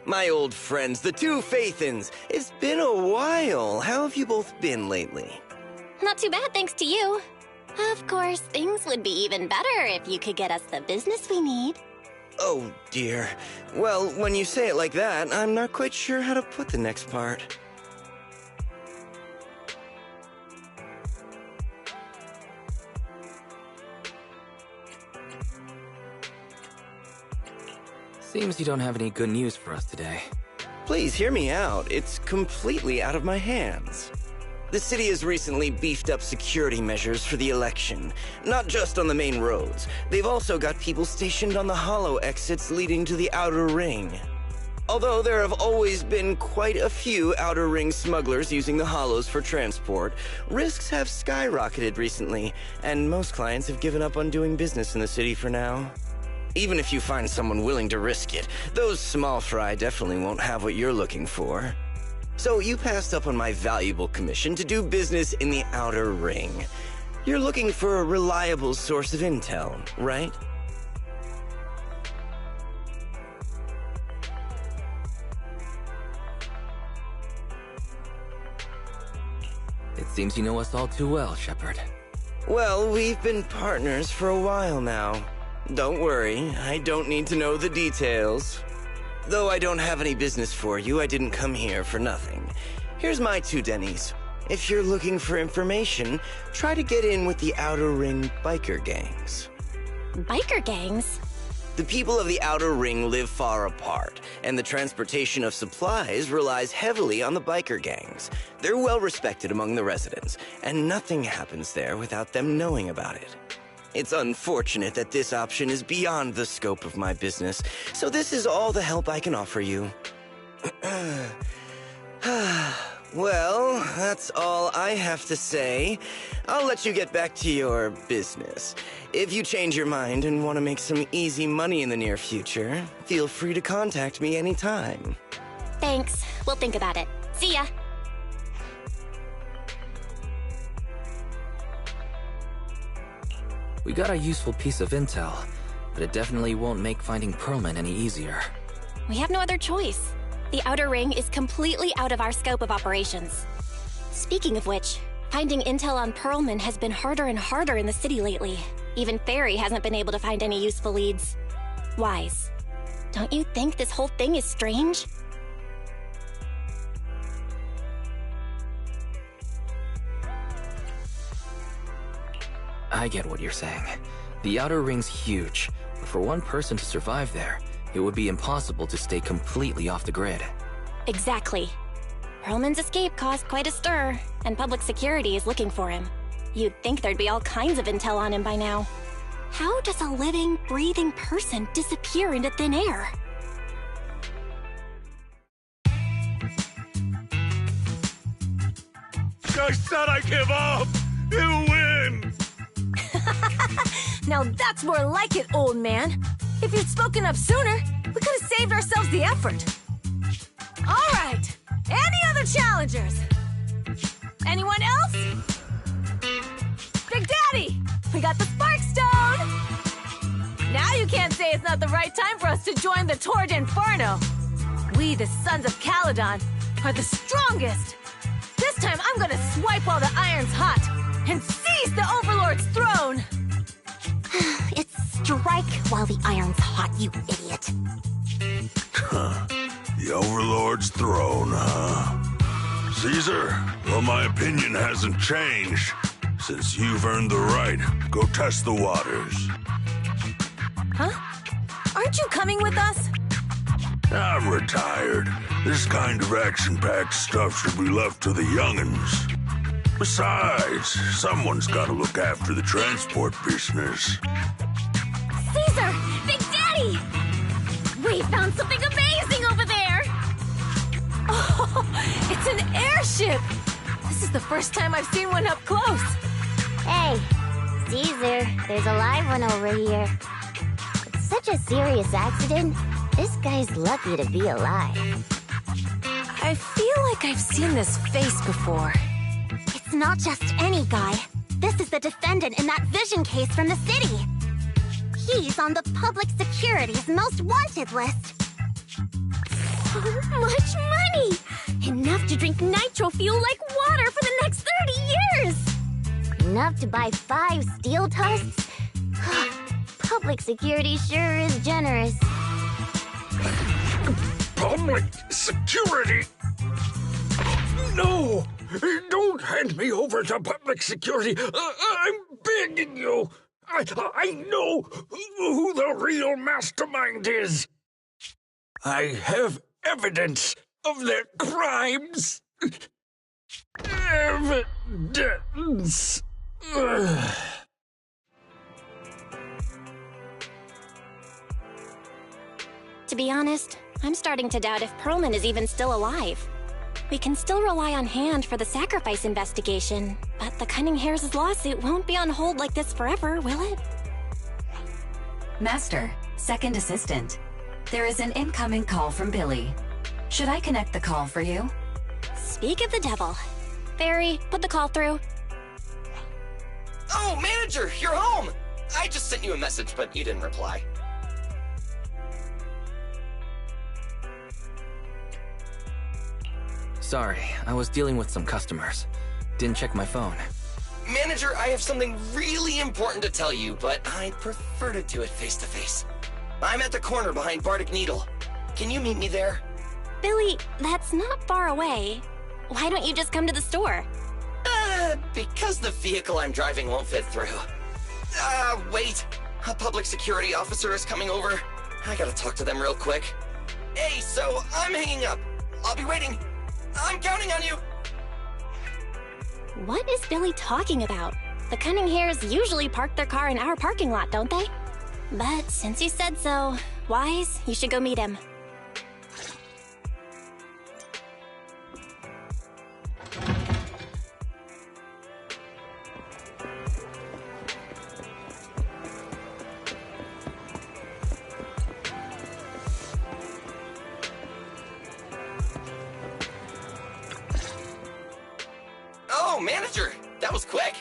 My old friends, the two Faithins. It's been a while. How have you both been lately? Not too bad, thanks to you. Of course, things would be even better if you could get us the business we need. Oh, dear. Well, when you say it like that, I'm not quite sure how to put the next part. Seems you don't have any good news for us today. Please hear me out. It's completely out of my hands. The city has recently beefed up security measures for the election. Not just on the main roads. They've also got people stationed on the hollow exits leading to the outer ring. Although there have always been quite a few outer ring smugglers using the hollows for transport, risks have skyrocketed recently, and most clients have given up on doing business in the city for now. Even if you find someone willing to risk it, those small fry definitely won't have what you're looking for. So you passed up on my valuable commission to do business in the outer ring. You're looking for a reliable source of intel, right? It seems you know us all too well, Shepard. Well, we've been partners for a while now. Don't worry, I don't need to know the details. Though I don't have any business for you, I didn't come here for nothing. Here's my 2 dennies. If you're looking for information, try to get in with the Outer Ring biker gangs. Biker gangs? The people of the Outer Ring live far apart, and the transportation of supplies relies heavily on the biker gangs. They're well respected among the residents, and nothing happens there without them knowing about it. It's unfortunate that this option is beyond the scope of my business, so this is all the help I can offer you. Well, that's all I have to say. I'll let you get back to your business. If you change your mind and want to make some easy money in the near future, feel free to contact me anytime. Thanks. We'll think about it. See ya. We got a useful piece of intel, but it definitely won't make finding Perlman any easier. We have no other choice. The Outer Ring is completely out of our scope of operations. Speaking of which, finding intel on Perlman has been harder and harder in the city lately. Even Ferry hasn't been able to find any useful leads. Wise, don't you think this whole thing is strange? I get what you're saying. The Outer Ring's huge, but for one person to survive there, it would be impossible to stay completely off the grid. Exactly. Perlman's escape caused quite a stir, and public security is looking for him. You'd think there'd be all kinds of intel on him by now. How does a living, breathing person disappear into thin air? I said I give up! You win! Now that's more like it, old man. If you'd spoken up sooner, we could have saved ourselves the effort. All right. Any other challengers? Anyone else? Big Daddy, we got the Spark Stone! Now you can't say it's not the right time for us to join the Torrid Inferno. We, the Sons of Caledon, are the strongest. This time I'm gonna swipe while the iron's hot and seize the Overlord's throne! It's strike while the iron's hot, you idiot. The Overlord's throne, huh? Caesar, well, my opinion hasn't changed. Since you've earned the right, go test the waters. Huh? Aren't you coming with us? I'm retired. This kind of action-packed stuff should be left to the young'uns. Besides, someone's gotta look after the transport business. Caesar! Big Daddy! We found something amazing over there! Oh, it's an airship! This is the first time I've seen one up close. Hey, Caesar, there's a live one over here. It's such a serious accident. This guy's lucky to be alive. I feel like I've seen this face before. It's not just any guy. This is the defendant in that vision case from the city. He's on the public security's most wanted list. much money! Enough to drink nitro fuel like water for the next 30 years! Enough to buy 5 steel tusks? Public security sure is generous. Public security? No! Don't hand me over to public security! I'm begging you! I know who the real mastermind is! I have evidence of their crimes! Evidence! To be honest, I'm starting to doubt if Perlman is even still alive. We can still rely on Hand for the sacrifice investigation, but the Cunning Hares' lawsuit won't be on hold like this forever, will it? Master, second assistant. There is an incoming call from Billy. Should I connect the call for you? Speak of the devil. Barry, put the call through. Oh, manager, you're home! I just sent you a message, but you didn't reply. Sorry, I was dealing with some customers. Didn't check my phone. Manager, I have something really important to tell you, but I'd prefer to do it face-to-face. I'm at the corner behind Bardic Needle. Can you meet me there? Billy, that's not far away. Why don't you just come to the store? Because the vehicle I'm driving won't fit through. Wait. A public security officer is coming over. I gotta talk to them real quick. Hey, so I'm hanging up. I'll be waiting. I'm counting on you! What is Billy talking about? The Cunning Hares usually park their car in our parking lot, don't they? But since you said so, Wise, you should go meet him. Oh, manager! That was quick!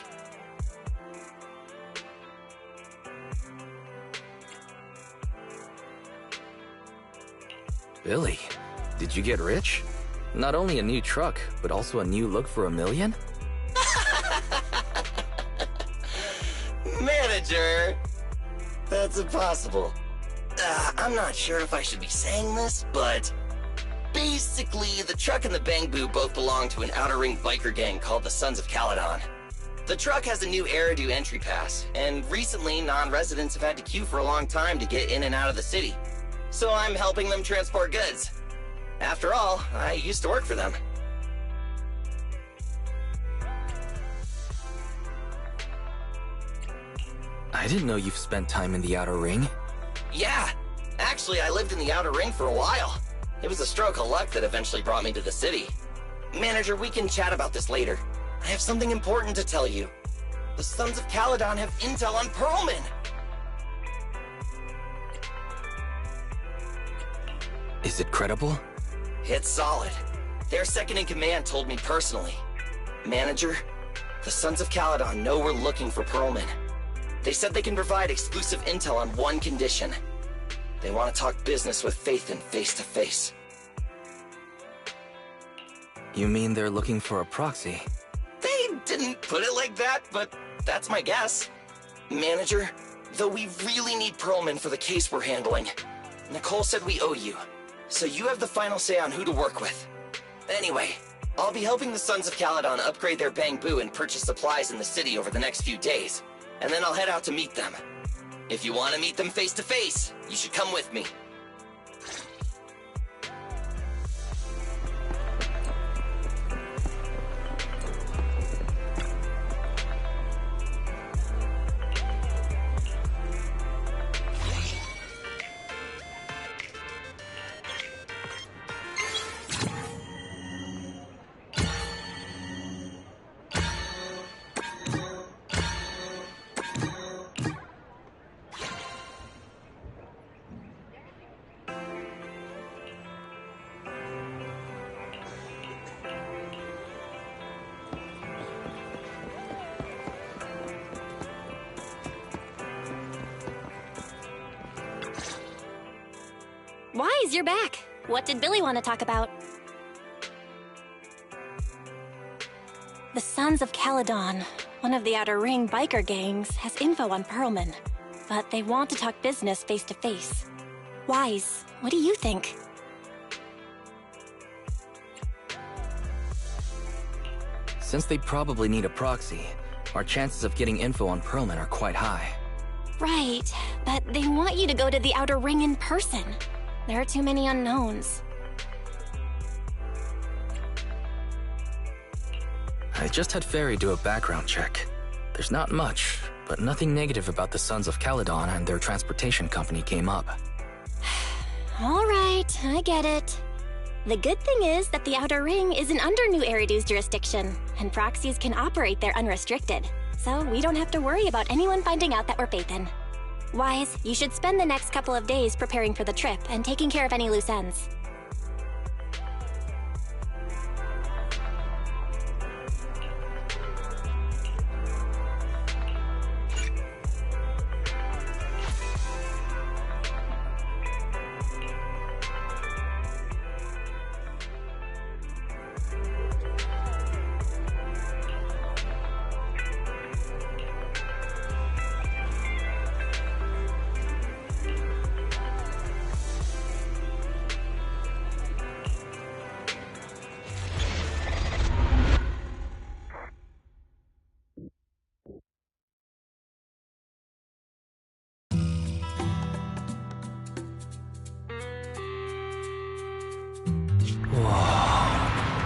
Billy, did you get rich? Not only a new truck, but also a new look for $1 million? Manager! That's impossible. I'm not sure if I should be saying this, but... basically, the truck and the Bang Boo both belong to an outer ring biker gang called the Sons of Caledon. The truck has a new Eridu entry pass, and recently non-residents have had to queue for a long time to get in and out of the city. So I'm helping them transport goods. After all, I used to work for them. I didn't know you've spent time in the Outer Ring. Yeah, actually I lived in the outer ring for a while. It was a stroke of luck that eventually brought me to the city. Manager, we can chat about this later. I have something important to tell you. The Sons of Caledon have intel on Perlman! Is it credible? It's solid. Their second-in-command told me personally. Manager, the Sons of Caledon know we're looking for Perlman. They said they can provide exclusive intel on one condition. They want to talk business with Phaethon face-to-face. You mean they're looking for a proxy? They didn't put it like that, but that's my guess. Manager, though we really need Perlman for the case we're handling, Nicole said we owe you, so you have the final say on who to work with. Anyway, I'll be helping the Sons of Caledon upgrade their Bang Boo and purchase supplies in the city over the next few days, and then I'll head out to meet them. If you want to meet them face-to-face, you should come with me. Wise, you're back. What did Billy want to talk about? The Sons of Caledon, one of the Outer Ring biker gangs, has info on Pearlman, but they want to talk business face to face. Wise, what do you think? Since they probably need a proxy, our chances of getting info on Pearlman are quite high. Right, but they want you to go to the Outer Ring in person. There are too many unknowns. I just had Ferry do a background check. There's not much, but nothing negative about the Sons of Caledon and their transportation company came up. All right, I get it. The good thing is that the Outer Ring isn't under New Eridu's jurisdiction, and proxies can operate there unrestricted. So we don't have to worry about anyone finding out that we're Phaethon. Wise, you should spend the next couple of days preparing for the trip and taking care of any loose ends.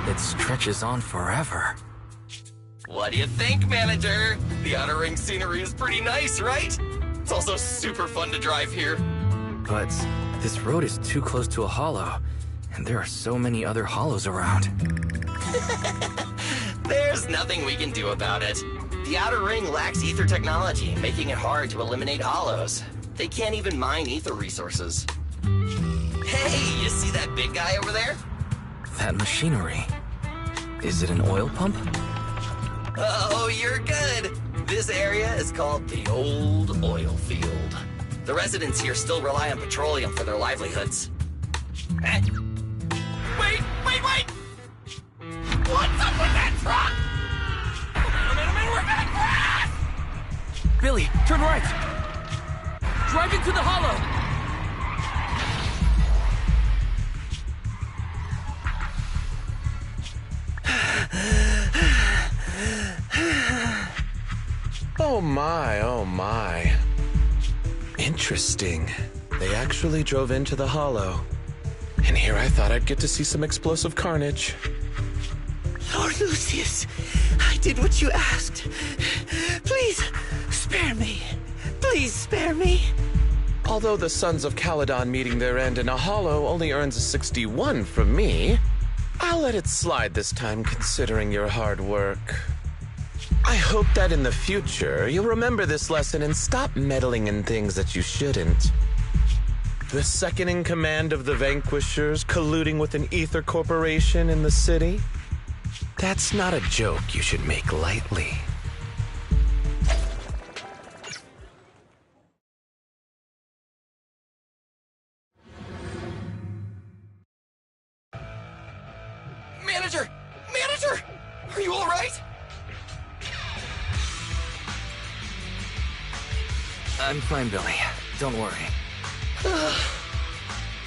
It stretches on forever. What do you think, manager? The Outer Ring scenery is pretty nice, right? It's also super fun to drive here. But this road is too close to a hollow, and there are so many other hollows around. There's nothing we can do about it. The Outer Ring lacks ether technology, making it hard to eliminate hollows. They can't even mine ether resources. Hey, you see that big guy over there? That machinery. Is it an oil pump? Oh, you're good. This area is called the Old Oil Field. The residents here still rely on petroleum for their livelihoods. Wait! What's up with that truck? We're gonna crash! Billy, turn right! Drive into the hollow! Oh my. Interesting. They actually drove into the hollow. And here I thought I'd get to see some explosive carnage. Lord Lucius, I did what you asked. Please, spare me. Please spare me. Although the Sons of Caledon meeting their end in a hollow only earns a 61 from me, I'll let it slide this time considering your hard work. I hope that in the future you'll remember this lesson and stop meddling in things that you shouldn't. The second in command of the Vanquishers colluding with an ether corporation in the city? That's not a joke you should make lightly. Manager! Are you all right? I'm fine, Billy. Don't worry.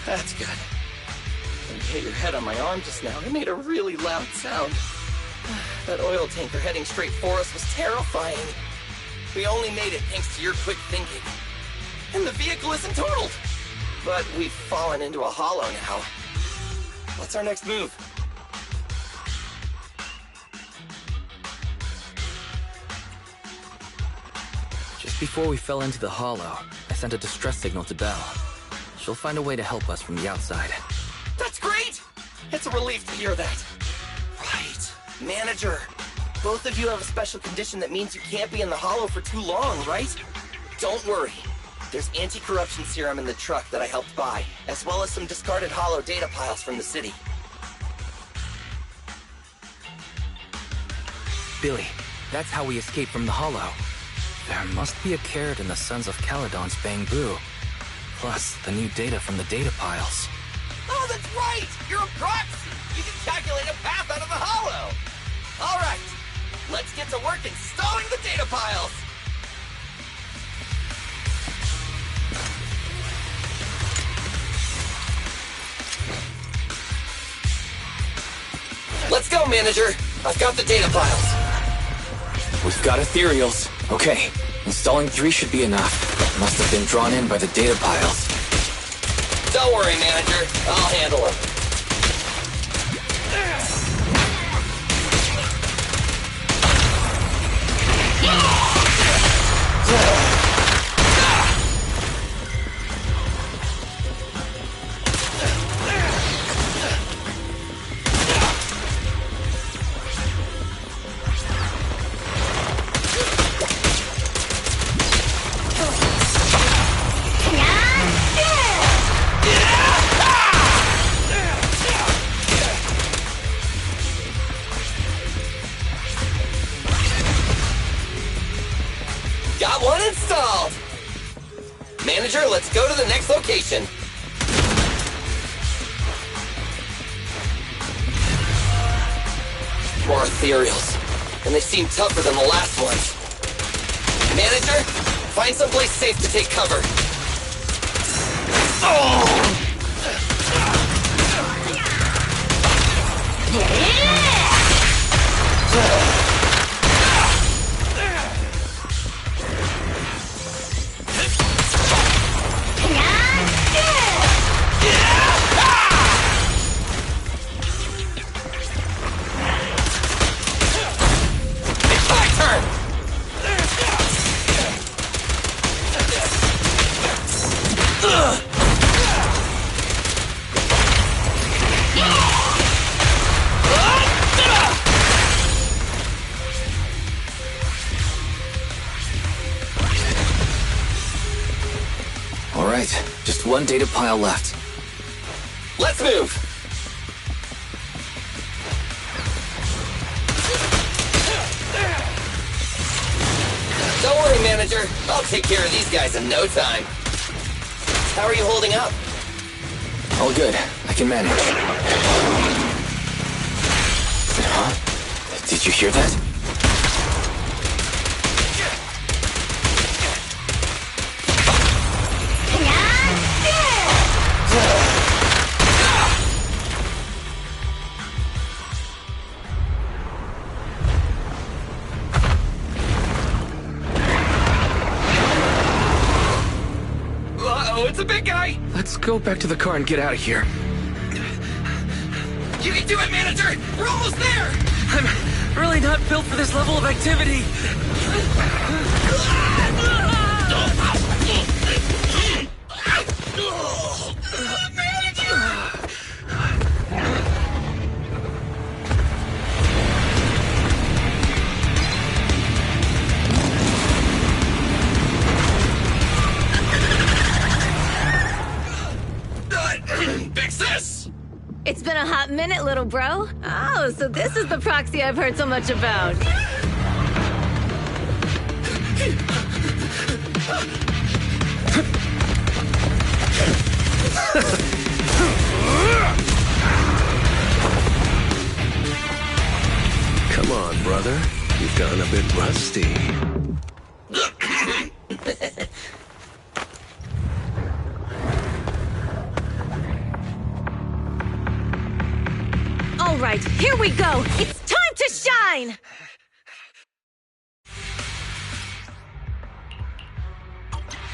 That's good. When you hit your head on my arm just now, it made a really loud sound. That oil tanker heading straight for us was terrifying. We only made it thanks to your quick thinking. And the vehicle isn't totaled. But we've fallen into a hollow now. What's our next move? Just before we fell into the hollow, I sent a distress signal to Belle. She'll find a way to help us from the outside. That's great! It's a relief to hear that. Right. Manager, both of you have a special condition that means you can't be in the hollow for too long, right? Don't worry. There's anti-corruption serum in the truck that I helped buy, as well as some discarded hollow data piles from the city. Billy, that's how we escaped from the hollow. There must be a carrot in the Sons of Caledon's bamboo. Plus, the new data from the data piles. Oh, that's right! You're a proxy! You can calculate a path out of the hollow! Alright, let's get to work installing the data piles! Let's go, Manager! I've got the data piles! We've got ethereals. Okay, installing 3 should be enough. Must have been drawn in by the data piles. Don't worry, Manager. I'll handle them. Got one installed! Manager, let's go to the next location. More ethereals, and they seem tougher than the last ones. Manager, find someplace safe to take cover. It's my turn! All right, just one data pile left. Let's move! Don't worry, Manager. I'll take care of these guys in no time. How are you holding up? All good. I can manage. Huh? Did you hear that? Uh-oh, it's a big guy! Let's go back to the car and get out of here. You can do it, Manager! We're almost there! I'm really not built for this level of activity. Fix this! It's been a hot minute, little bro. Oh, so this is the proxy I've heard so much about. Come on, brother. You've gone a bit rusty. All right, here we go. It's time to shine!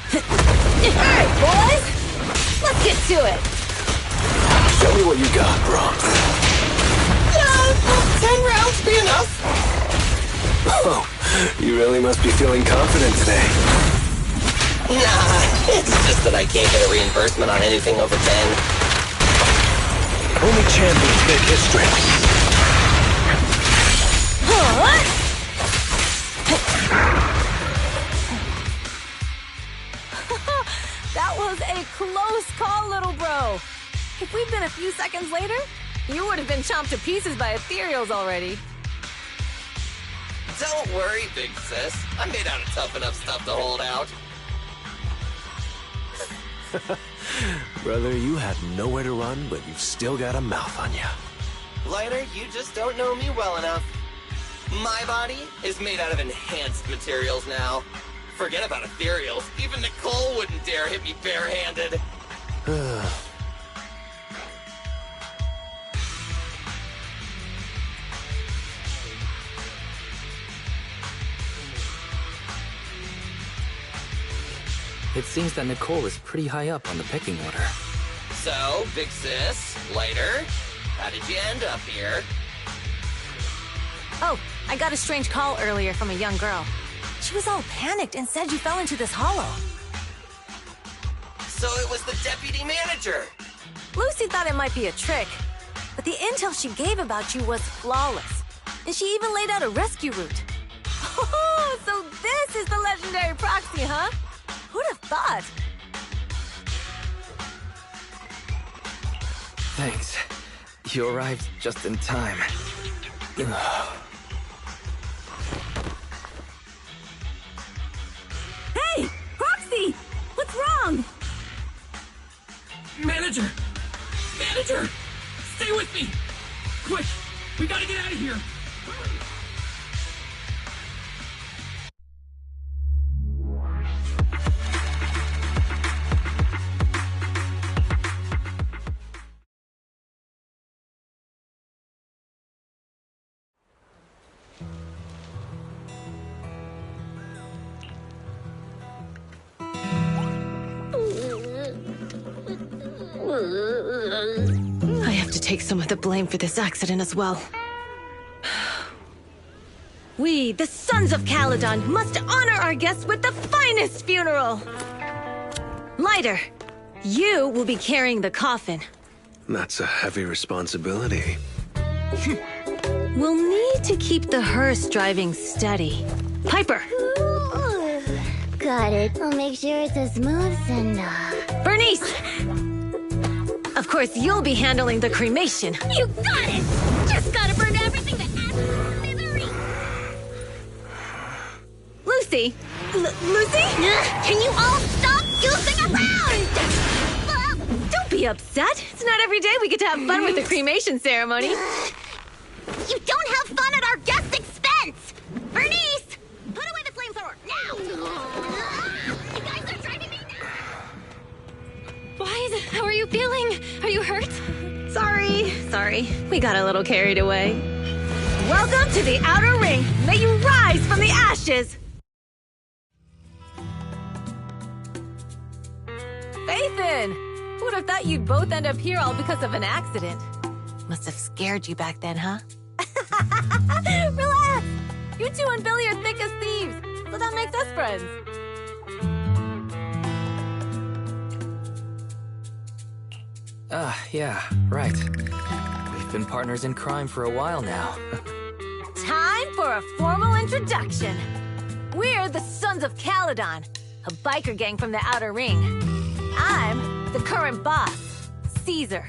Hey, boys! Let's get to it! Show me what you got, bro. 10 rounds be enough? Oh, you really must be feeling confident today. Nah, it's just that I can't get a reimbursement on anything over 10. Only champions make history. That was a close call, little bro. If we'd been a few seconds later, you would have been chomped to pieces by ethereals already. Don't worry, big sis. I'm made out of tough enough stuff to hold out. Brother, you have nowhere to run, but you've still got a mouth on you. Lighter, you just don't know me well enough. My body is made out of enhanced materials now. Forget about ethereals. Even Nicole wouldn't dare hit me barehanded. It seems that Nicole is pretty high up on the pecking order. So, big sis, Lighter, how did you end up here? Oh, I got a strange call earlier from a young girl. She was all panicked and said you fell into this hollow. So it was the deputy manager. Lucy thought it might be a trick, but the intel she gave about you was flawless. And she even laid out a rescue route. Oh, so this is the legendary proxy, huh? Who'd have thought? Thanks. You arrived just in time. Hey! Proxy! What's wrong? Manager! Manager! Stay with me! Quick! We gotta get out of here! I have to take some of the blame for this accident as well. We, the Sons of Caledon, must honor our guests with the finest funeral! Lighter, you will be carrying the coffin. That's a heavy responsibility. We'll need to keep the hearse driving steady. Piper! Ooh, got it. I'll make sure it's a smooth send-off. Bernice! Of course, you'll be handling the cremation. You got it! Just gotta burn everything to ashes. Lucy! Lucy? Can you all stop goofing around? Don't be upset. It's not every day we get to have fun with the cremation ceremony. You don't have fun at our guest expense! Bernice! Put away the flamethrower, now! You guys are driving me nuts! Why? How are you feeling? Are you hurt? Sorry. We got a little carried away. Welcome to the Outer Ring. May you rise from the ashes. Faithin! Who would have thought you'd both end up here all because of an accident? Must have scared you back then, huh? Relax! You two and Billy are thick as thieves, so that makes us friends. Yeah, right. We've been partners in crime for a while now. Time for a formal introduction. We're the Sons of Caledon, a biker gang from the Outer Ring. I'm the current boss, Caesar.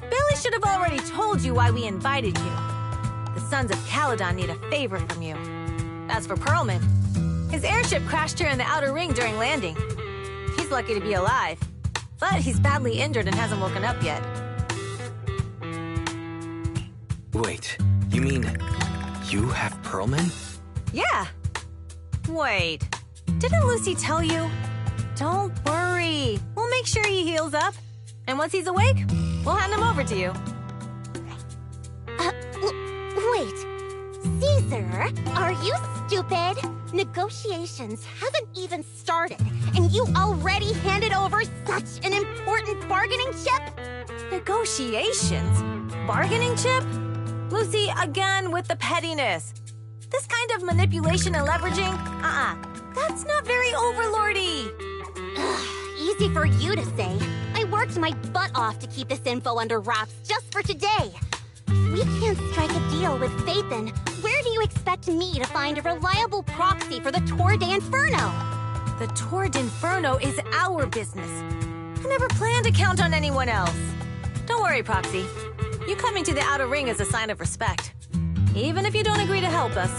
Billy should have already told you why we invited you. The Sons of Caledon need a favor from you. As for Perlman, his airship crashed here in the Outer Ring during landing. He's lucky to be alive, but he's badly injured and hasn't woken up yet. Wait, you mean you have Perlman? Yeah. Wait, didn't Lucy tell you? Don't worry. We'll make sure he heals up. And once he's awake, we'll hand him over to you. Wait. Caesar, are you stupid? Negotiations haven't even started, and you already handed over such an important bargaining chip? Negotiations? Bargaining chip? Lucy, again with the pettiness. This kind of manipulation and leveraging? That's not very overlordy. Easy for you to say. I worked my butt off to keep this info under wraps just for today. If we can't strike a deal with Faithin, where do you expect me to find a reliable proxy for the Tour d'Inferno? The Tour d'Inferno is our business. I never planned to count on anyone else. Don't worry, Proxy. You coming to the Outer Ring is a sign of respect. Even if you don't agree to help us,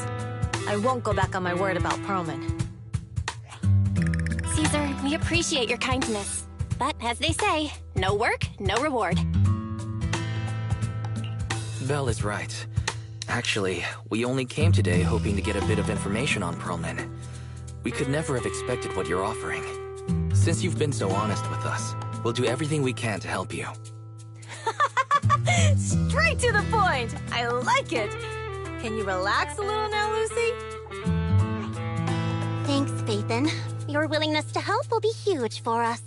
I won't go back on my word about Perlman. Caesar, we appreciate your kindness. But as they say, no work, no reward. Belle is right. Actually, we only came today hoping to get a bit of information on Pearlman. We could never have expected what you're offering. Since you've been so honest with us, we'll do everything we can to help you. Straight to the point! I like it! Can you relax a little now, Lucy? Thanks, Phaethon. Your willingness to help will be huge for us.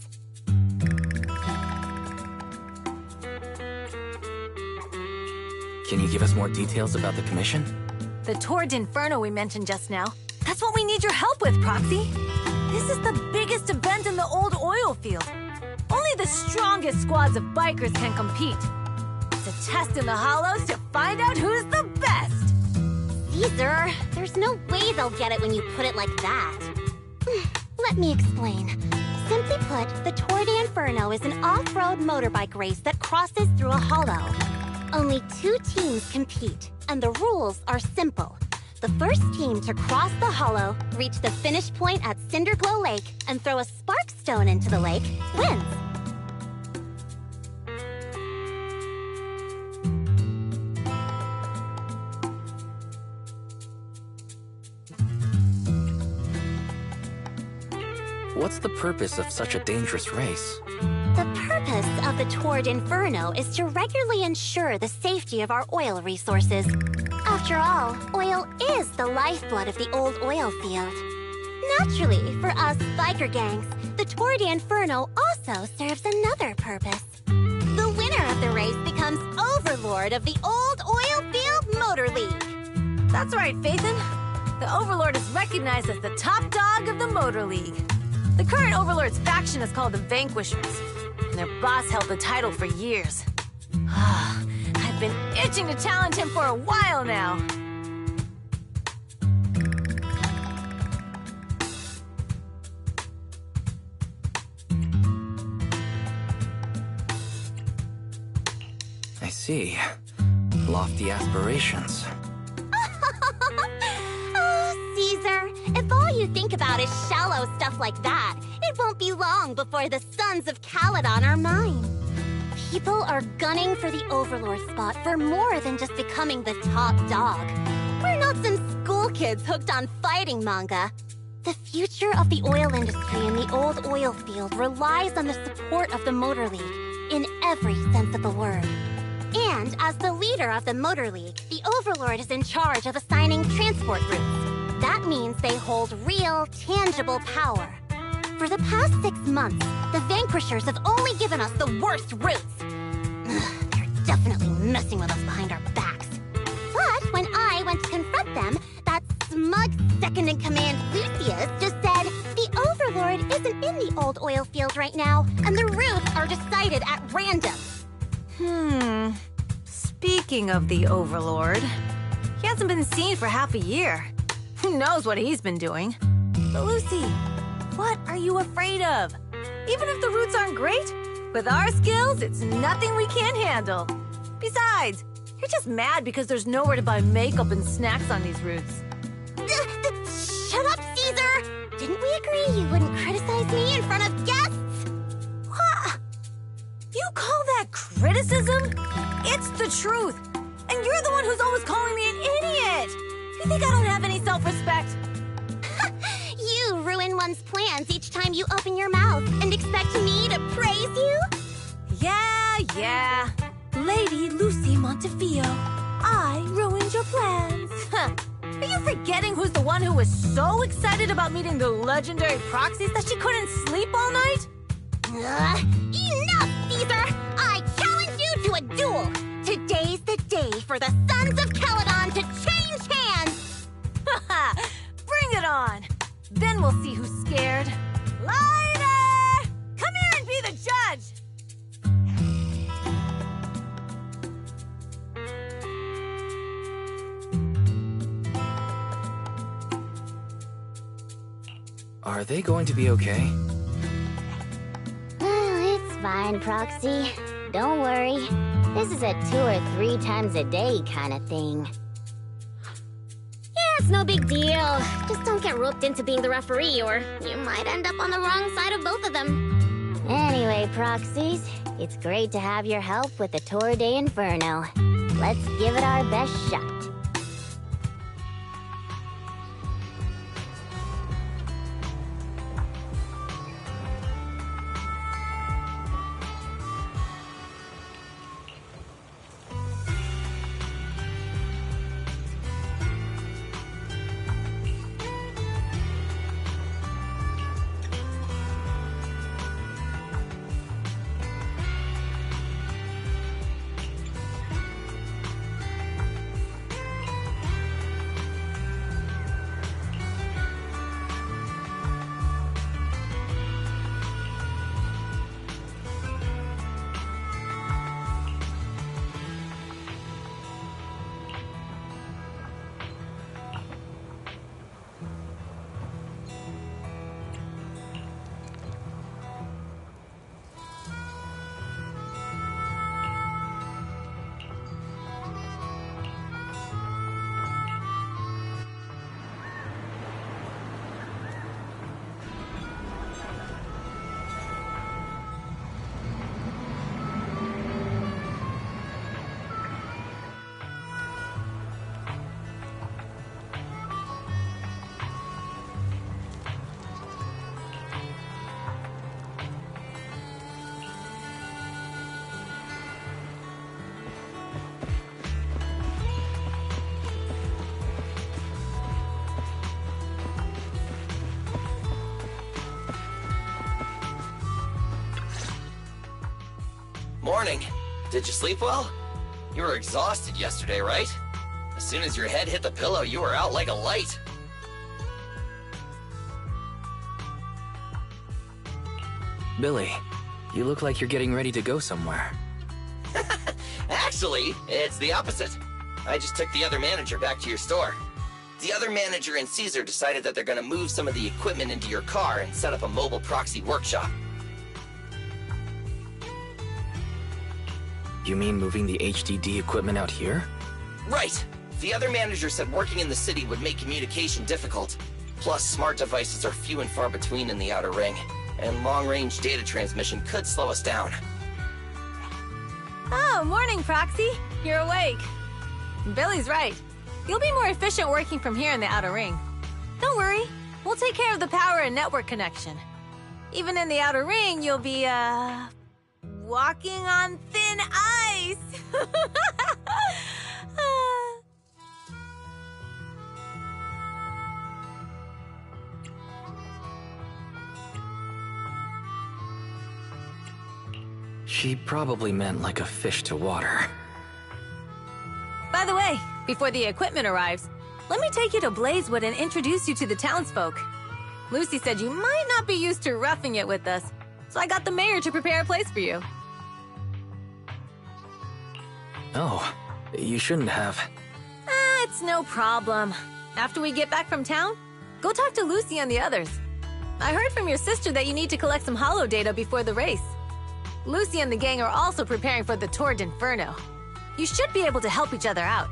Can you give us more details about the commission? The Tour d'Inferno we mentioned just now. That's what we need your help with, Proxy. This is the biggest event in the old oil field. Only the strongest squads of bikers can compete. It's a test in the hollows to find out who's the best. Caesar, there's no way they'll get it when you put it like that. Let me explain. Simply put, the Tour d'Inferno is an off-road motorbike race that crosses through a hollow. Only 2 teams compete, and the rules are simple. The first team to cross the hollow, reach the finish point at Cinderglow Lake, and throw a spark stone into the lake, wins. What's the purpose of such a dangerous race? The purpose of the Tour d'Inferno is to regularly ensure the safety of our oil resources. After all, oil is the lifeblood of the old oil field. Naturally, for us biker gangs, the Tour d'Inferno also serves another purpose. The winner of the race becomes overlord of the old oil field motor league. That's right, Phaethon. The Overlord is recognized as the top dog of the Motor League. The current Overlord's faction is called the Vanquishers, and their boss held the title for years. I've been itching to challenge him for a while now. I see. Lofty aspirations. Oh, Caesar, if all you think about is shallow stuff like that, it won't be long before the Sons of Caledon are mine. People are gunning for the Overlord spot for more than just becoming the top dog. We're not some school kids hooked on fighting manga. The future of the oil industry in the old oil field relies on the support of the Motor League, in every sense of the word. And as the leader of the Motor League, the Overlord is in charge of assigning transport routes. That means they hold real, tangible power. For the past 6 months, the Vanquishers have only given us the worst routes. They're definitely messing with us behind our backs. But when I went to confront them, that smug second-in-command Lucius just said, the Overlord isn't in the old oil field right now, and the routes are decided at random. Speaking of the Overlord, he hasn't been seen for half a year. Who knows what he's been doing? But Lucy, what are you afraid of? Even if the routes aren't great, with our skills, it's nothing we can't handle. Besides, you're just mad because there's nowhere to buy makeup and snacks on these routes. Shut up, Caesar! Didn't we agree you wouldn't criticize me in front of guests? What? You call that criticism? It's the truth. And you're the one who's always calling me an idiot. You think I don't have any self-respect? You ruin one's plans each time you open your mouth and expect me to praise you? Yeah. Lady Lucy Montefiore, I ruined your plans. Are you forgetting who's the one who was so excited about meeting the legendary Proxies that she couldn't sleep all night? Enough, Caesar! I challenge you to a duel! Today's the day for the Sons of Caledon to change hands! Bring it on! Then we'll see who's scared. Lighter! Come here and be the judge! Are they going to be okay? It's fine, Proxy. Don't worry. This is a 2 or 3 times a day kind of thing. Yeah, it's no big deal. Just don't get roped into being the referee, or you might end up on the wrong side of both of them. Anyway, Proxies, it's great to have your help with the Tour de Inferno. Let's give it our best shot. Morning. Did you sleep well? You were exhausted yesterday, right? As soon as your head hit the pillow, you were out like a light. Billy, you look like you're getting ready to go somewhere. Actually, it's the opposite. I just took the other manager back to your store. The other manager and Caesar decided that they're gonna move some of the equipment into your car and set up a mobile proxy workshop. You mean moving the HDD equipment out here? Right! The other manager said working in the city would make communication difficult. Plus, smart devices are few and far between in the Outer Ring, and long-range data transmission could slow us down. Oh, morning, Proxy. You're awake. Billy's right. You'll be more efficient working from here in the Outer Ring. Don't worry. We'll take care of the power and network connection. Even in the Outer Ring, you'll be, walking on thin ice! She probably meant like a fish to water. By the way, before the equipment arrives, let me take you to Blazewood and introduce you to the townsfolk. Lucy said you might not be used to roughing it with us, so I got the mayor to prepare a place for you. Oh, you shouldn't have. It's no problem. After we get back from town, go talk to Lucy and the others. I heard from your sister that you need to collect some holo data before the race. Lucy and the gang are also preparing for the Tour d'Inferno. You should be able to help each other out.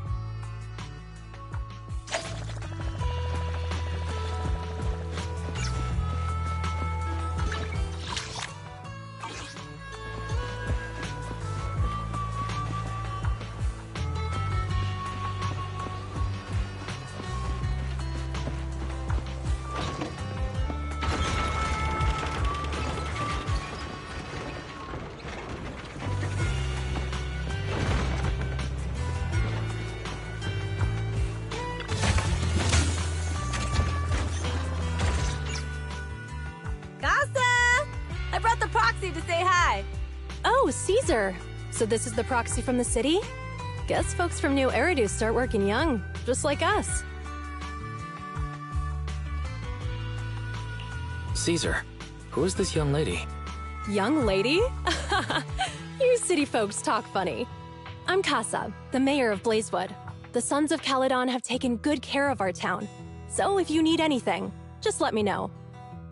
To say hi. Oh, Caesar. So this is the proxy from the city? Guess folks from New Eridu start working young, just like us. Caesar, who is this young lady? Young lady? You city folks talk funny. I'm Casa, the mayor of Blazewood. The Sons of Caledon have taken good care of our town. So if you need anything, just let me know.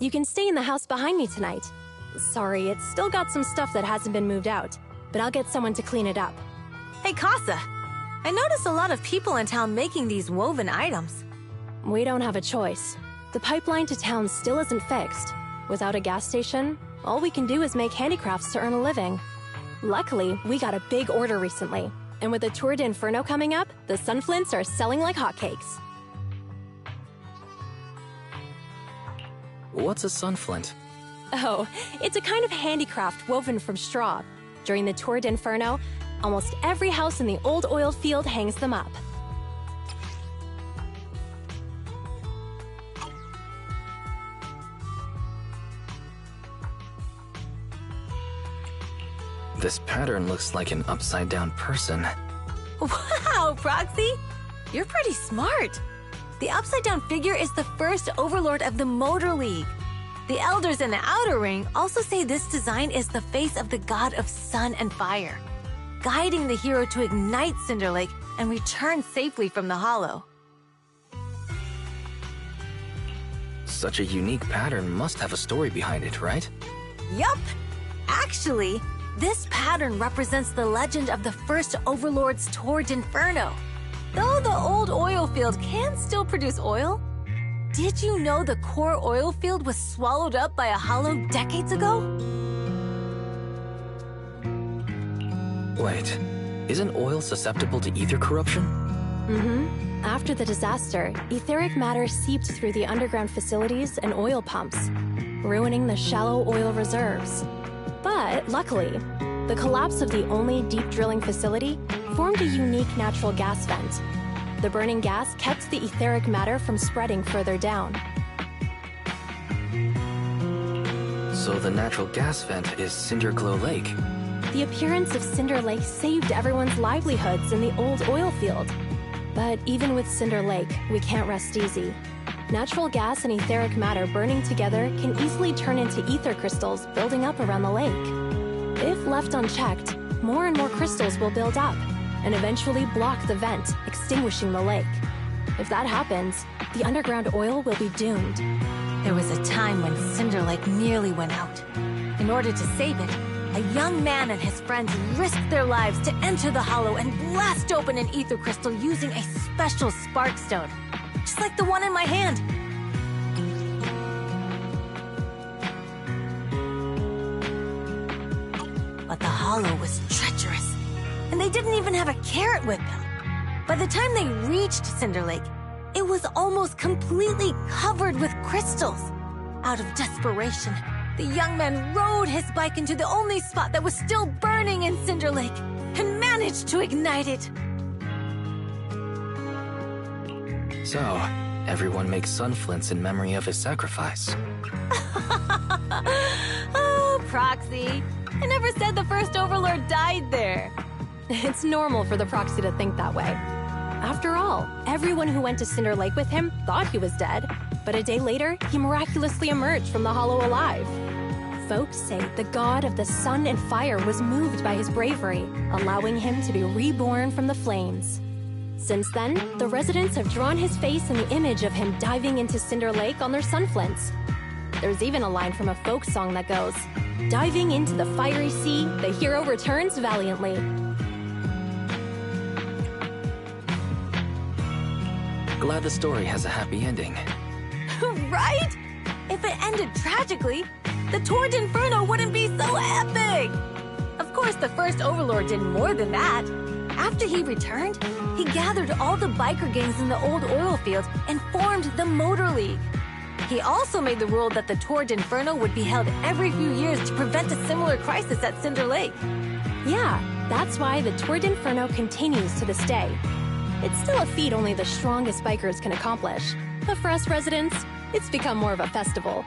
You can stay in the house behind me tonight. Sorry, it's still got some stuff that hasn't been moved out, but I'll get someone to clean it up. Hey, Casa. I noticed a lot of people in town making these woven items. We don't have a choice. The pipeline to town still isn't fixed. Without a gas station, All we can do is make handicrafts to earn a living. Luckily, we got a big order recently, and with the Tour d'Inferno coming up, the sunflints are selling like hotcakes. What's a sunflint? Oh, it's a kind of handicraft woven from straw. During the Tour d'Inferno, almost every house in the old oil field hangs them up. This pattern looks like an upside-down person. Wow, Proxy! You're pretty smart. The upside-down figure is the first overlord of the Motor League. The elders in the Outer Ring also say this design is the face of the god of sun and fire, guiding the hero to ignite Cinder Lake and return safely from the Hollow. Such a unique pattern must have a story behind it, right? Yup! Actually, this pattern represents the legend of the first Overlord's Tour d'Inferno. Though the old oil field can still produce oil, did you know the core oil field was swallowed up by a hollow decades ago? Wait, isn't oil susceptible to ether corruption? Mm-hmm. After the disaster, etheric matter seeped through the underground facilities and oil pumps, ruining the shallow oil reserves. But luckily, the collapse of the only deep drilling facility formed a unique natural gas vent. The burning gas kept the etheric matter from spreading further down. So the natural gas vent is Cinderglow Lake. The appearance of Cinder Lake saved everyone's livelihoods in the old oil field. But even with Cinder Lake, we can't rest easy. Natural gas and etheric matter burning together can easily turn into ether crystals building up around the lake. If left unchecked, more and more crystals will build up and eventually block the vent, extinguishing the lake. If that happens, the underground oil will be doomed. There was a time when Cinder Lake nearly went out. In order to save it, a young man and his friends risked their lives to enter the Hollow and blast open an ether crystal using a special spark stone, just like the one in my hand. But the Hollow was treacherous, and they didn't even have a carrot with them. By the time they reached Cinder Lake, it was almost completely covered with crystals. Out of desperation, the young man rode his bike into the only spot that was still burning in Cinder Lake and managed to ignite it. So, everyone makes sunflints in memory of his sacrifice. Oh, Proxy. I never said the first Overlord died there. It's normal for the Proxy to think that way. After all, everyone who went to Cinder Lake with him thought he was dead, but a day later, he miraculously emerged from the Hollow alive. Folks say the god of the sun and fire was moved by his bravery, allowing him to be reborn from the flames. Since then, the residents have drawn his face and the image of him diving into Cinder Lake on their sunflints. There's even a line from a folk song that goes, "Diving into the fiery sea, the hero returns valiantly." Glad the story has a happy ending. Right? If it ended tragically, the Tour d'Inferno wouldn't be so epic! Of course, the first Overlord did more than that. After he returned, he gathered all the biker gangs in the old oil field and formed the Motor League. He also made the rule that the Tour d'Inferno would be held every few years to prevent a similar crisis at Cinder Lake. Yeah, that's why the Tour d'Inferno continues to this day. It's still a feat only the strongest bikers can accomplish. But for us residents, it's become more of a festival.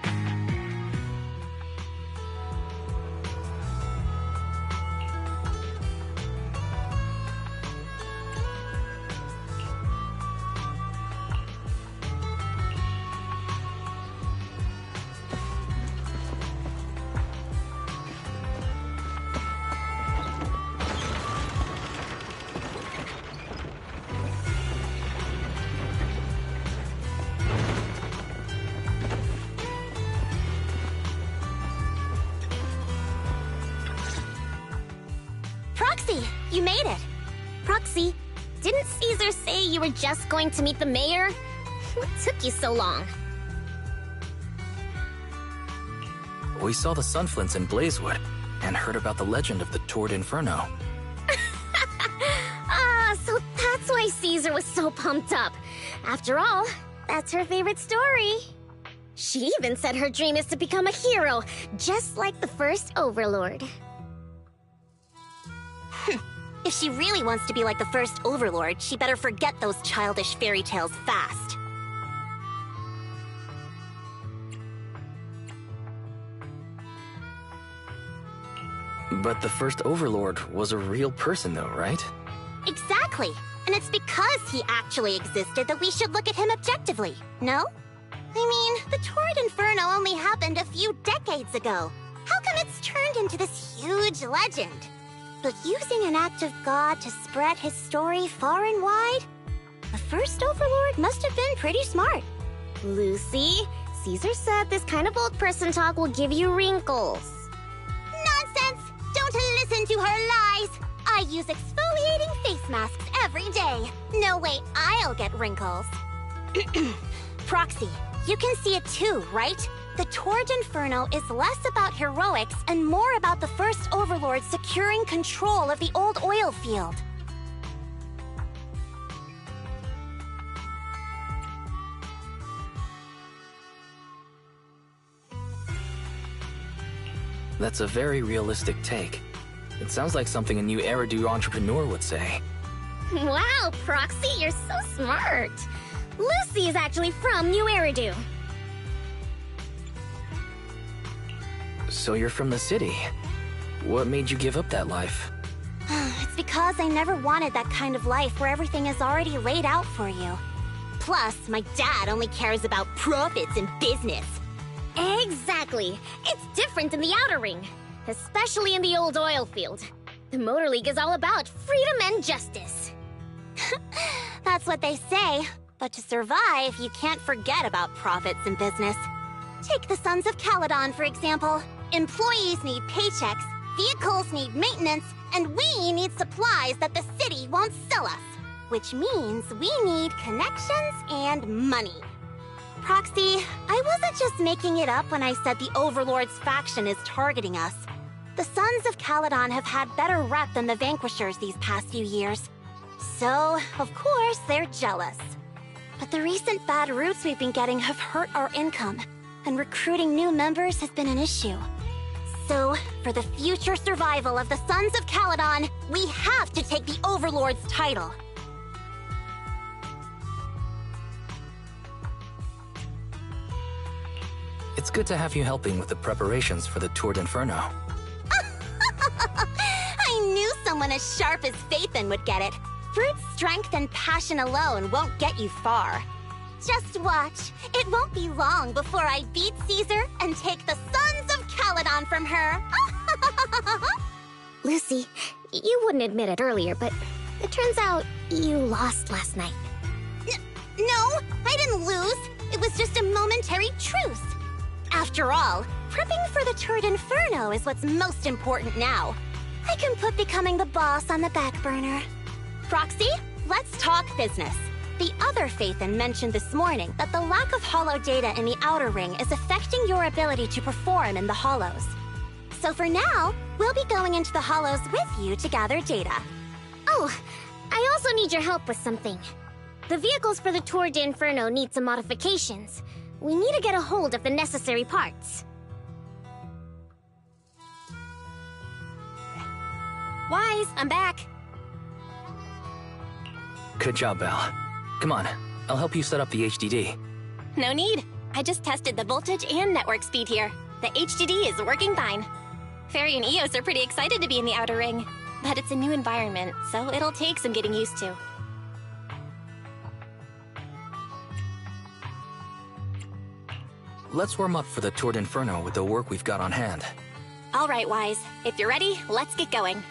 Proxy, you made it. Proxy, didn't Caesar say you were just going to meet the mayor? What took you so long? We saw the Sunflints in Blazewood, and heard about the legend of the Tord Inferno. So that's why Caesar was so pumped up. After all, that's her favorite story. She even said her dream is to become a hero, just like the first Overlord. If she really wants to be like the first Overlord, she better forget those childish fairy tales fast. But the first Overlord was a real person though, right? Exactly. And it's because he actually existed that we should look at him objectively, no? I mean, the Tord Inferno only happened a few decades ago. How come it's turned into this huge legend? But using an act of God to spread his story far and wide? The first Overlord must have been pretty smart. Lucy, Caesar said this kind of old person talk will give you wrinkles. Nonsense! Don't listen to her lies! I use exfoliating face masks every day. No way I'll get wrinkles. Proxy, you can see it too, right? The Tord Inferno is less about heroics and more about the first Overlord securing control of the old oil field. That's a very realistic take. It sounds like something a new Eridu entrepreneur would say. Wow, Proxy, you're so smart. Lucy is actually from New Eridu. So you're from the city. What made you give up that life? It's because I never wanted that kind of life where everything is already laid out for you. Plus, my dad only cares about profits and business. Exactly. It's different in the Outer Ring, especially in the old oil field. The Motor League is all about freedom and justice. That's what they say. But to survive, you can't forget about profits and business. Take the Sons of Caledon, for example. Employees need paychecks, vehicles need maintenance, and we need supplies that the city won't sell us. Which means we need connections and money. Proxy, I wasn't just making it up when I said the Overlord's faction is targeting us. The Sons of Caledon have had better rep than the Vanquishers these past few years. So, of course, they're jealous. But the recent bad routes we've been getting have hurt our income, and recruiting new members has been an issue. So, for the future survival of the Sons of Caledon, we have to take the Overlord's title. It's good to have you helping with the preparations for the Tord Inferno. I knew someone as sharp as Phaethon would get it. Brute strength and passion alone won't get you far. Just watch. It won't be long before I beat Caesar and take the Sons of Caledon from her. Lucy, you wouldn't admit it earlier, but it turns out you lost last night. No, I didn't lose. It was just a momentary truce. After all, prepping for the Tord Inferno is what's most important now. I can put becoming the boss on the back burner. Proxy, let's talk business. The other Phaethon mentioned this morning that the lack of hollow data in the Outer Ring is affecting your ability to perform in the Hollows. So for now, we'll be going into the Hollows with you to gather data. Oh, I also need your help with something. The vehicles for the Tord Inferno need some modifications. We need to get a hold of the necessary parts. Wise, I'm back. Good job, Belle. Come on, I'll help you set up the HDD. No need. I just tested the voltage and network speed here. The HDD is working fine. Fairy and Eos are pretty excited to be in the Outer Ring, but it's a new environment, so it'll take some getting used to. Let's warm up for the Tord Inferno with the work we've got on hand. All right, Wise. If you're ready, let's get going.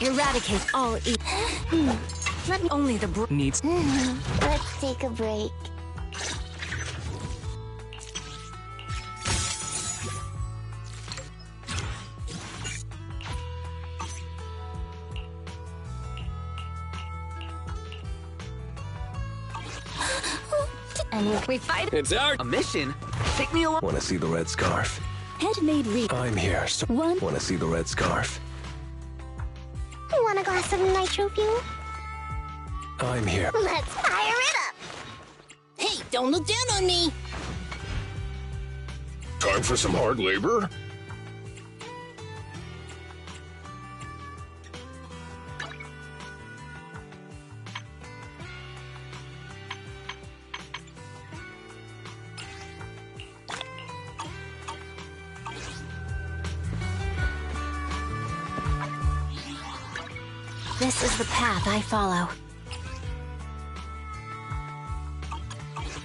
Eradicate all evil. Let me only the needs. Let's take a break. And we fight. It's our A mission? Take me along. Want to see the red scarf? Head-made read. I'm here, so One. want to see the red scarf? Want a glass of nitro fuel? I'm here. Let's fire it up! Hey, don't look down on me. Time for some hard labor? This is the path I follow.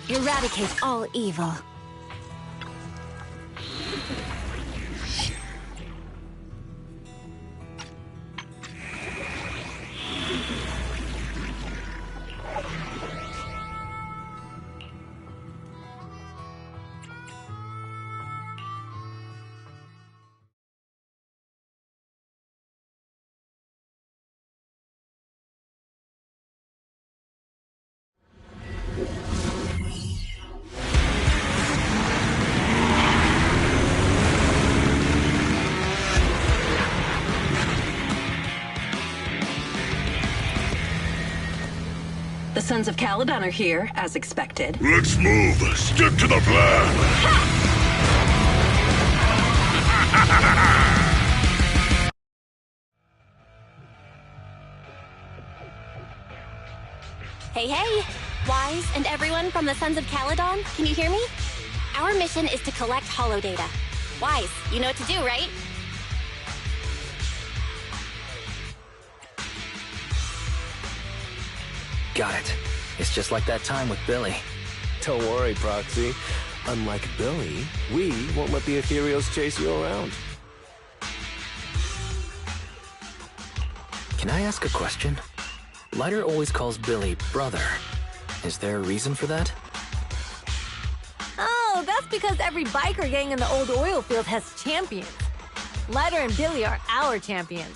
Eradicate all evil. The Sons of Caledon are here, as expected. Let's move. Stick to the plan. Hey, hey! Wise and everyone from the Sons of Caledon, can you hear me? Our mission is to collect holodata. Wise, you know what to do, right? Got it. It's just like that time with Billy. Don't worry, Proxy. Unlike Billy, we won't let the ethereals chase you around. Can I ask a question? Lighter always calls Billy brother. Is there a reason for that? Oh, that's because every biker gang in the old oil field has champions. Lighter and Billy are our champions.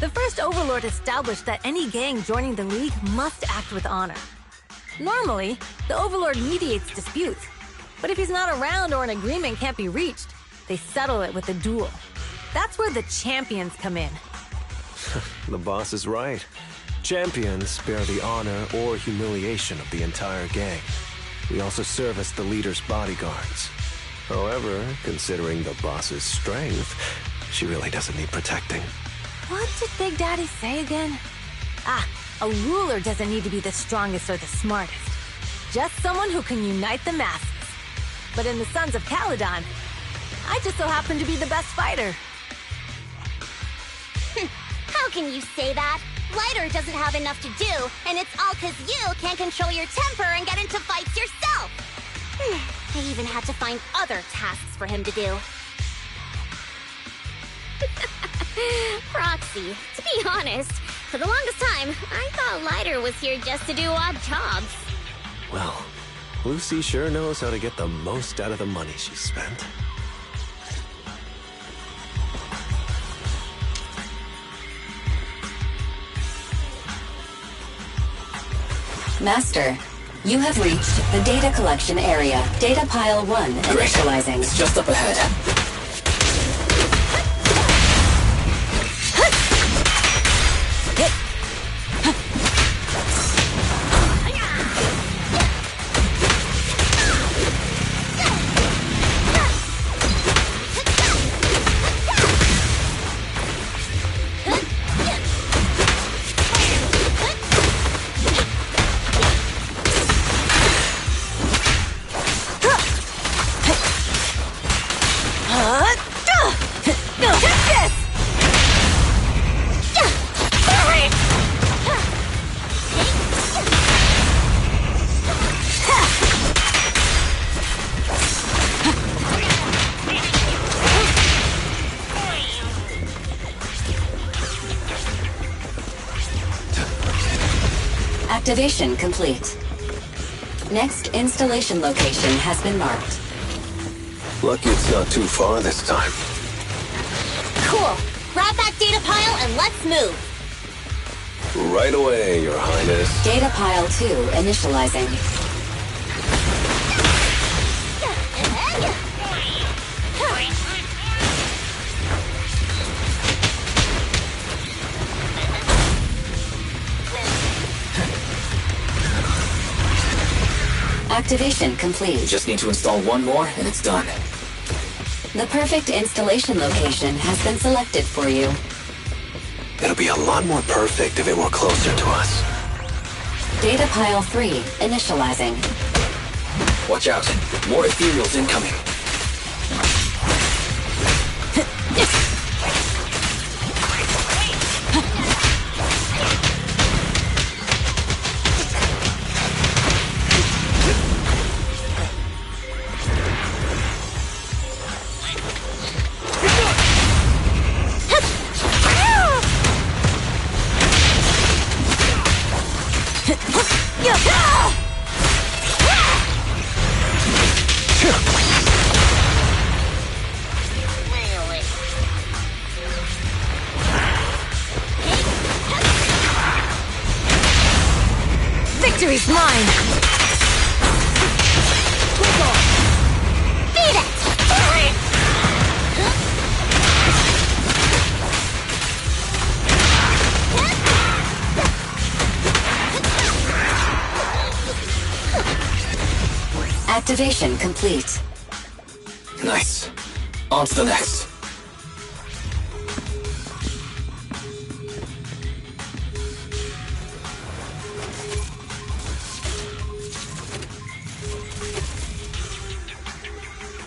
The first Overlord established that any gang joining the League must act with honor. Normally, the Overlord mediates disputes, but if he's not around or an agreement can't be reached, they settle it with a duel. That's where the champions come in. The boss is right. Champions bear the honor or humiliation of the entire gang. We also serve as the leader's bodyguards. However, considering the boss's strength, she really doesn't need protecting. What did Big Daddy say again? Ah, a ruler doesn't need to be the strongest or the smartest. Just someone who can unite the masses. But in the Sons of Caledon, I just so happen to be the best fighter. How can you say that? Lighter doesn't have enough to do, and it's all because you can't control your temper and get into fights yourself. I even had to find other tasks for him to do. Proxy, to be honest, for the longest time, I thought Lighter was here just to do odd jobs. Well, Lucy sure knows how to get the most out of the money she spent. Master, you have reached the data collection area. Data pile 1 initializing. It's just up ahead. Activation complete. Next installation location has been marked. Lucky it's not too far this time. Cool. Grab that data pile and let's move. Right away, Your Highness. Data pile 2 initializing. Activation complete. We just need to install one more, and it's done. The perfect installation location has been selected for you. It'll be a lot more perfect if it were closer to us. Data pile 3 initializing. Watch out. More ethereals incoming. Victory's mine! Beat it! Activation complete. Nice. On to the next.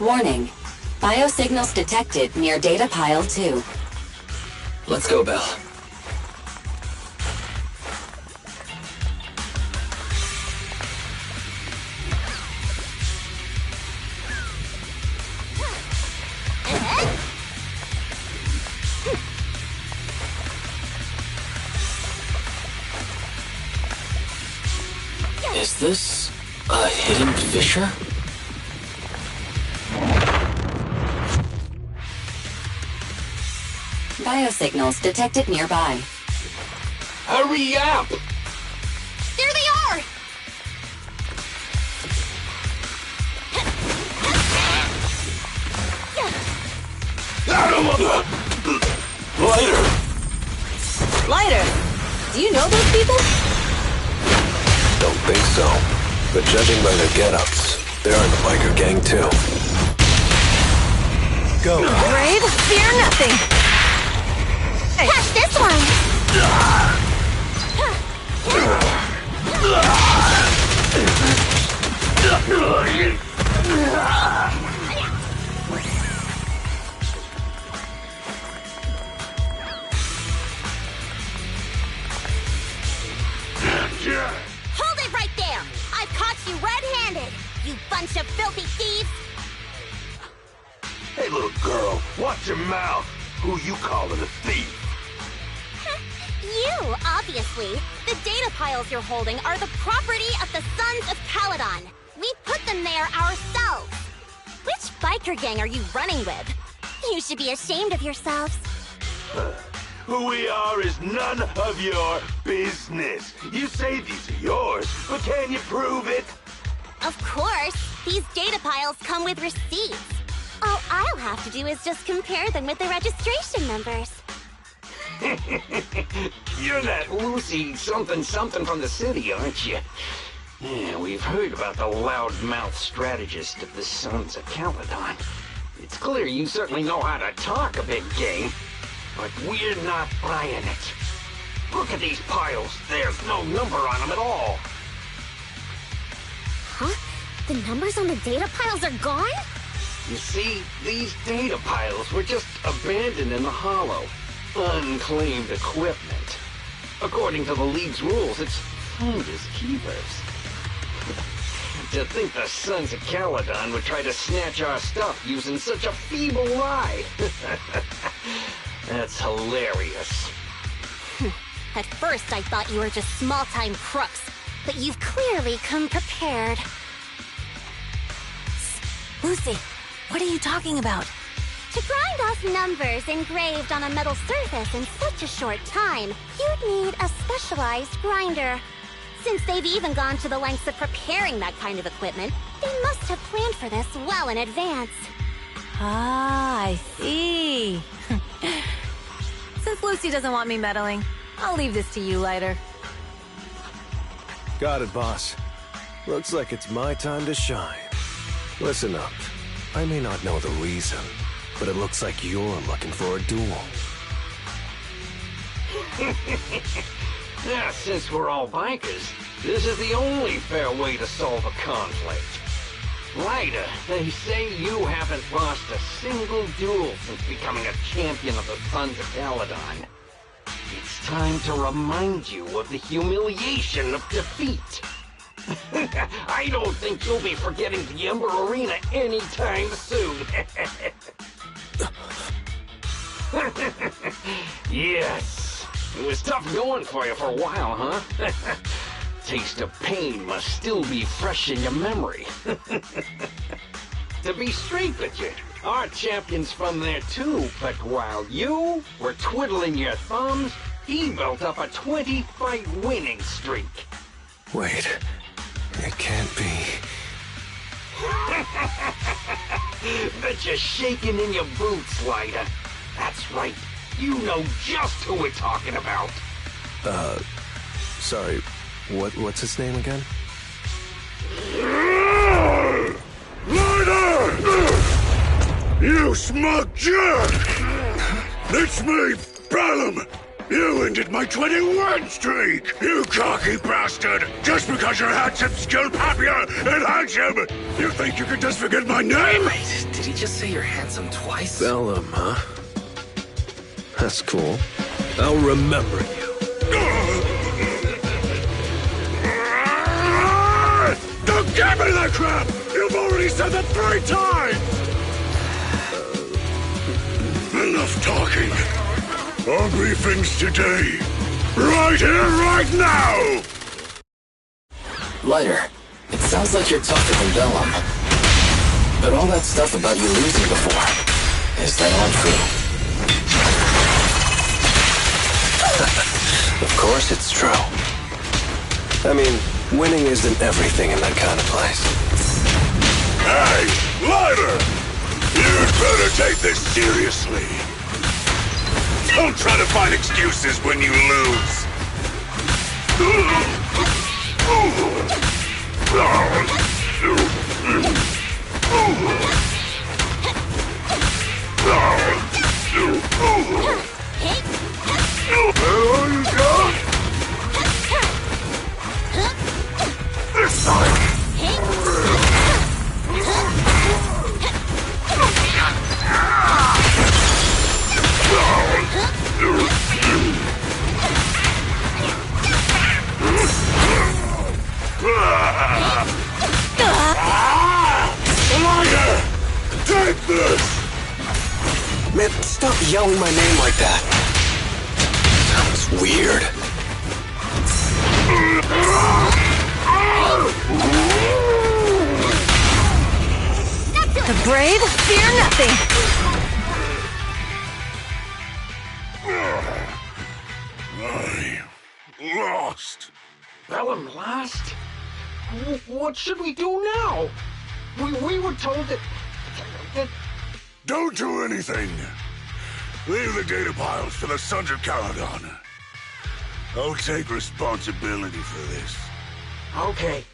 Warning. Biosignals detected near data pile 2. Let's go, Belle. Is this a hidden fissure? Biosignals detected nearby. Hurry up! There they are! Lighter! Lighter! Do you know those people? Don't think so. But judging by their get-ups, they're in the biker gang too. Go. Brave, fear nothing! Catch this one! Hold it right there! I've caught you red-handed, you bunch of filthy thieves! Hey, little girl, watch your mouth. Who you calling a thief? You, obviously. The data piles you're holding are the property of the Sons of Caledon. We put them there ourselves. Which biker gang are you running with? You should be ashamed of yourselves. Who we are is none of your business. You say these are yours, but can you prove it? Of course. These data piles come with receipts. All I'll have to do is just compare them with the registration numbers. You're that Lucy something from the city, aren't you? Yeah, we've heard about the loudmouth strategist of the Sons of Caledon. It's clear you certainly know how to talk a big game, but we're not buying it. Look at these piles. There's no number on them at all. Huh? The numbers on the data piles are gone? You see, these data piles were just abandoned in the hollow. Unclaimed equipment. According to the League's rules, it's finders keepers. To think the Sons of Caledon would try to snatch our stuff using such a feeble lie. That's hilarious. At first, I thought you were just small-time crooks. but you've clearly come prepared. Lucy, what are you talking about? To grind off numbers engraved on a metal surface in such a short time, you'd need a specialized grinder. Since they've even gone to the lengths of preparing that kind of equipment, they must have planned for this well in advance. Ah, I see. Since Lucy doesn't want me meddling, I'll leave this to you, Lighter. Got it, boss. Looks like it's my time to shine. Listen up. I may not know the reason, but it looks like you're looking for a duel. Yeah, since we're all bikers, this is the only fair way to solve a conflict. Ryder, they say you haven't lost a single duel since becoming a champion of the Sons of Caledon. It's time to remind you of the humiliation of defeat. I don't think you'll be forgetting the Ember Arena anytime soon. Yes, it was tough going for you for a while, huh? Taste of pain must still be fresh in your memory. To be straight with you, our champion's from there too, but while you were twiddling your thumbs, he built up a 20-fight winning streak. Wait, it can't be. Bet you're shaking in your boots, Lighter. That's right, you know just who we're talking about. Sorry, what's his name again? Ryder! You smug jerk! It's me, Bellum! You ended my 21 streak! You cocky bastard! Just because you're handsome, skilled, happier, and handsome! You think you can just forget my name? Wait, did he just say you're handsome twice? Bellum, huh? That's cool. I'll remember you. Don't give me that crap! You've already said that 3 times! Enough talking. Our briefings today. Right here, right now! Lighter, it sounds like you're tougher than Bellum. But all that stuff about you losing before, is that all true? Of course it's true. I mean, winning isn't everything in that kind of place. Hey, Lighter! You'd better take this seriously. Don't try to find excuses when you lose. This time! Lighter! Take this! Man, stop yelling my name like that. Sounds weird. The brave fear nothing. I lost. Bellum lost? What should we do now? We were told that... Don't do anything. Leave the data piles to the Sons of Caledon. I'll take responsibility for this. Okay.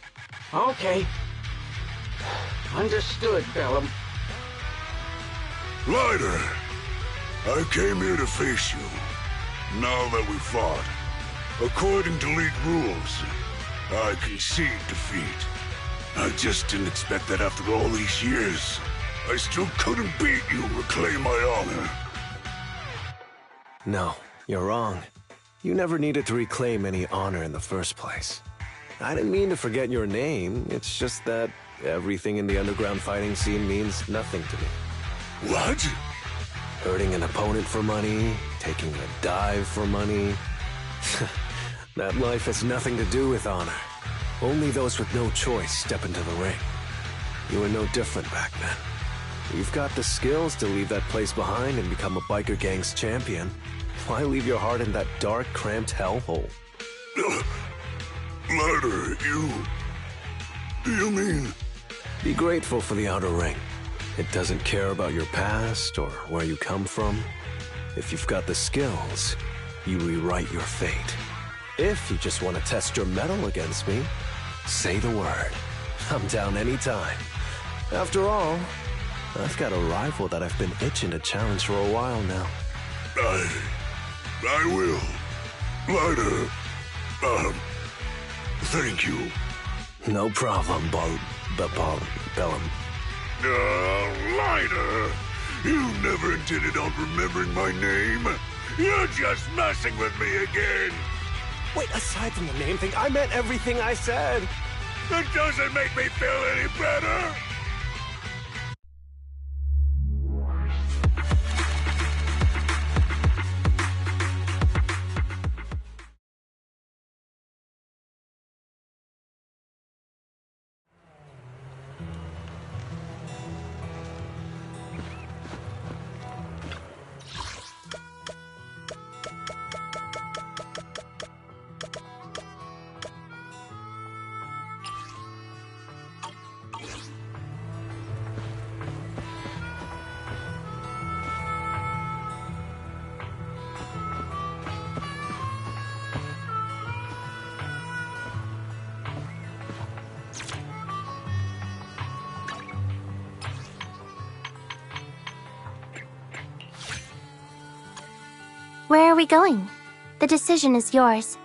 Okay. Understood, Bellum. Lighter, I came here to face you. Now that we fought, according to League rules, I concede defeat. I just didn't expect that after all these years, I still couldn't beat you and reclaim my honor. No, you're wrong. You never needed to reclaim any honor in the first place. I didn't mean to forget your name, it's just that everything in the underground fighting scene means nothing to me. What? Hurting an opponent for money, taking a dive for money. That life has nothing to do with honor. Only those with no choice step into the ring. You were no different back then. You've got the skills to leave that place behind and become a biker gang's champion. Why leave your heart in that dark, cramped hellhole? Lighter, you mean? Be grateful for the outer ring. It doesn't care about your past or where you come from. If you've got the skills, you rewrite your fate. If you just want to test your mettle against me, say the word. I'm down anytime. After all, I've got a rival that I've been itching to challenge for a while now. I will. Lighter, thank you. No problem, Bellum. Lighter, you never intended on remembering my name. You're just messing with me again. Wait, aside from the name thing, I meant everything I said. That doesn't make me feel any better. Where are we going? The decision is yours.